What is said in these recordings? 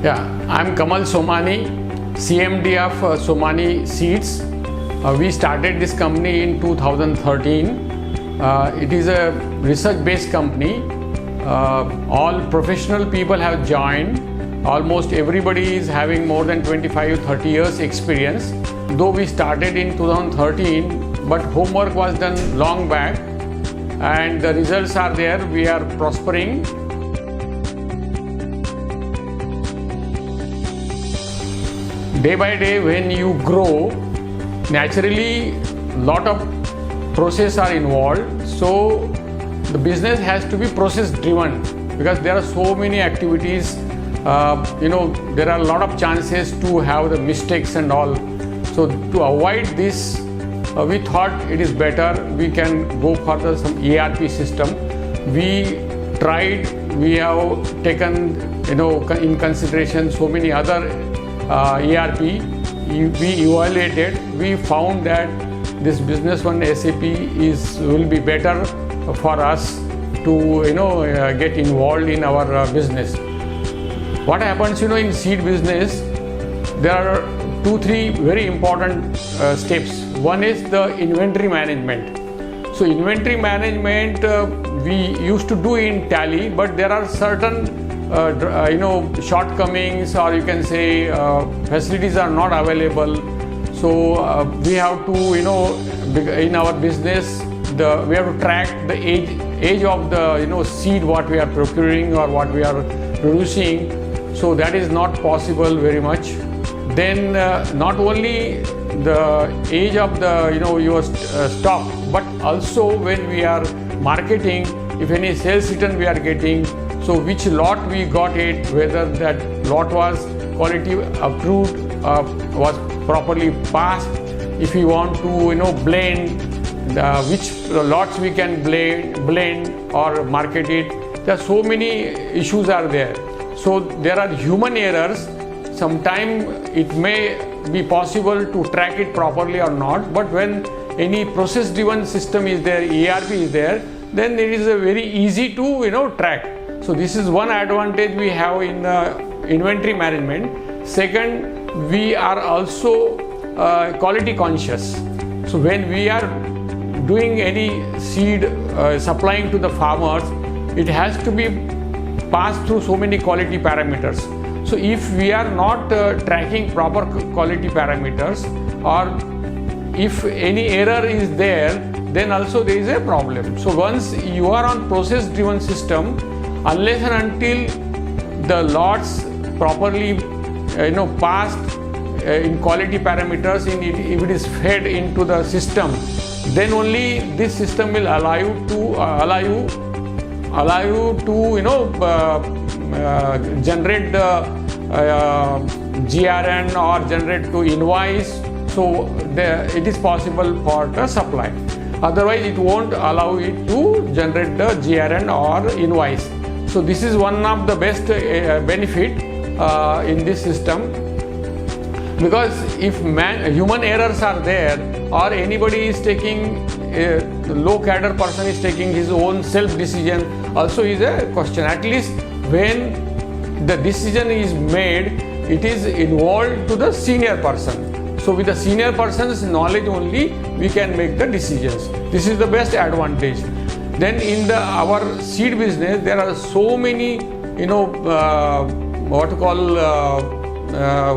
Yeah, I'm Kamal Somani, CMD of Somani Seeds. We started this company in 2013. It is a research-based company. All professional people have joined. Almost everybody is having more than 25-30 years experience. Though we started in 2013, but homework was done long back, and the results are there. We are prospering. Day by day, when you grow, naturally lot of process are involved. So the business has to be process driven, because there are so many activities. There are a lot of chances to have the mistakes and all. So to avoid this, we thought it is better we can go for some ERP system. We tried. We have taken in consideration so many other ERP. We evaluated. We found that this Business One SAP will be better for us to get involved in our business. What happens in seed business, there are 2-3 very important steps. One is the inventory management. So inventory management we used to do in Tally, but there are certain shortcomings, or you can say facilities are not available. So we have to in our business we have to track the age of the seed what we are procuring or what we are producing. So that is not possible very much. Then not only the age of the your stock, but also when we are marketing, if any sales return we are getting, so which lot we got it, whether that lot was quality approved, was properly passed. If we want to blend, which lots we can blend or market it. There are so many issues are there. So there are human errors. Sometimes it may be possible to track it properly or not, but when any process driven system is there, ERP is there, then it is very easy to track. So this is one advantage we have in inventory management. Second, we are also quality conscious. So when we are doing any seed supplying to the farmers, it has to be passed through so many quality parameters. So if we are not tracking proper quality parameters, or if any error is there, then also there is a problem. So once you are on process driven system, unless and until the lots properly passed in quality parameters, if it is fed into the system, then only this system will allow you to generate the GRN or generate to invoice. So it is possible for the supply. Otherwise it won't allow it to generate the GRN or invoice. So this is one of the best benefit in this system, because if human errors are there, or anybody is taking low cadre person is taking his own self decision, also is a question. At least when the decision is made, it is involved to the senior person. So with the senior person's knowledge only we can make the decisions. This is the best advantage. Then in our seed business, there are so many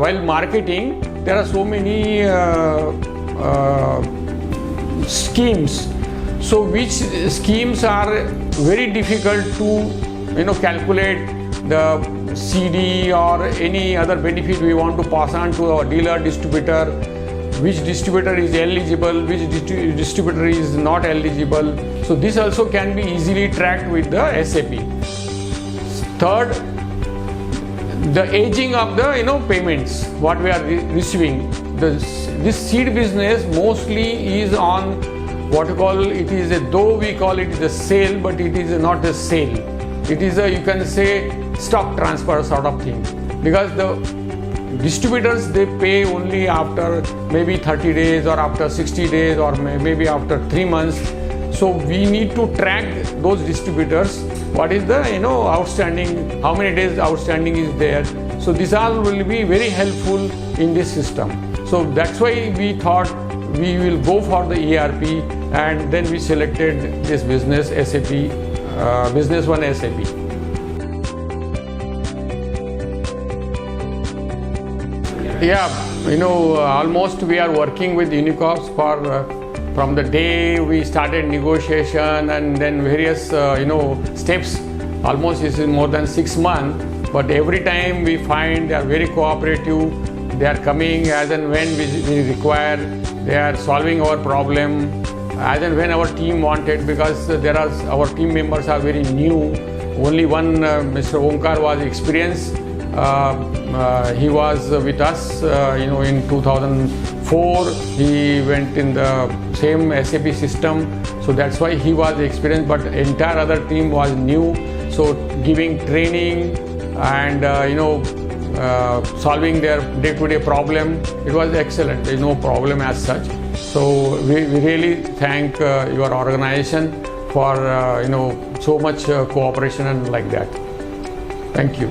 while marketing, there are so many schemes. So which schemes are very difficult to calculate the CD or any other benefit we want to pass on to our dealer, distributor, which distributor is eligible, which distributor is not eligible. So this also can be easily tracked with the SAP. Third, the aging of the payments what we are receiving. This seed business mostly is on what you call it is though we call it a sale, but it is not a sale. It is you can say stock transfer sort of thing, because the distributors they pay only after maybe 30 days or after 60 days or maybe after 3 months. So we need to track those distributors. What is the outstanding? How many days outstanding is there? So this all will be very helpful in this system. So that's why we thought we will go for the ERP, and then we selected this business SAP, Business One SAP. Yeah, almost we are working with Uneecops from the day we started negotiation and then various steps. Almost it's more than 6 months, but every time we find they are very cooperative. They are coming as and when we require. They are solving our problem as and when our team wanted, because our team members are very new. Only one, Mr. Omkar, was experienced. He was with us, in 2004. He went in the same SAP system, so that's why he was experienced. But entire other team was new. So giving training and solving their day-to-day problem, it was excellent. There is no problem as such. So we really thank your organization for so much cooperation and like that. Thank you.